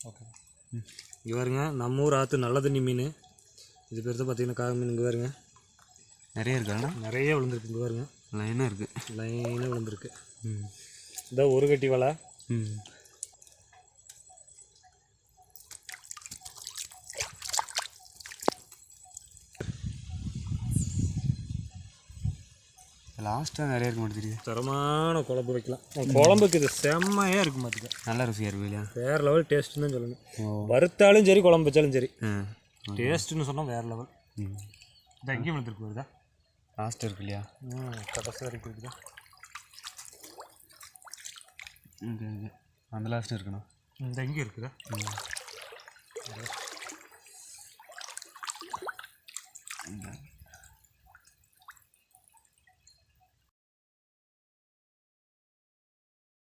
Okay. இங்கே பாருங்க, நம்ம ஊர் ஆற்று நல்ல தண்ணி மீன். இது பேர் தான் பார்த்தீங்கன்னா காக மீன். இங்கே பாருங்க நிறைய இருக்காங்க, நிறைய விழுந்துருக்கு. இங்கே பாருங்க லைனாக இருக்குது, லைனாக விழுந்துருக்கு. இதான் ஒரு கட்டி வலை. லாஸ்ட்டாக நிறைய இருக்க மாட்டேங்குது. தரமான குழம்பு வைக்கலாம். குழம்புக்கு இது செம்மையாக இருக்கும். பார்த்துக்க நல்ல ருசியாக இருக்கு இல்லையா? வேறு லெவல் டேஸ்ட்டுன்னு தான் சொல்லணும். வறுத்தாலும் சரி, குழம்பு வச்சாலும் சரி, டேஸ்ட்டுன்னு சொன்னால் வேறு லெவல். இந்த எங்கேயும் விழுந்துருக்கு வருதா? லாஸ்ட்டு இருக்கு இல்லையா? கடைசி வரைக்கும் இருக்குதா? அந்த லாஸ்ட்டு இருக்கணும். இந்த எங்கேயும் இருக்குதா?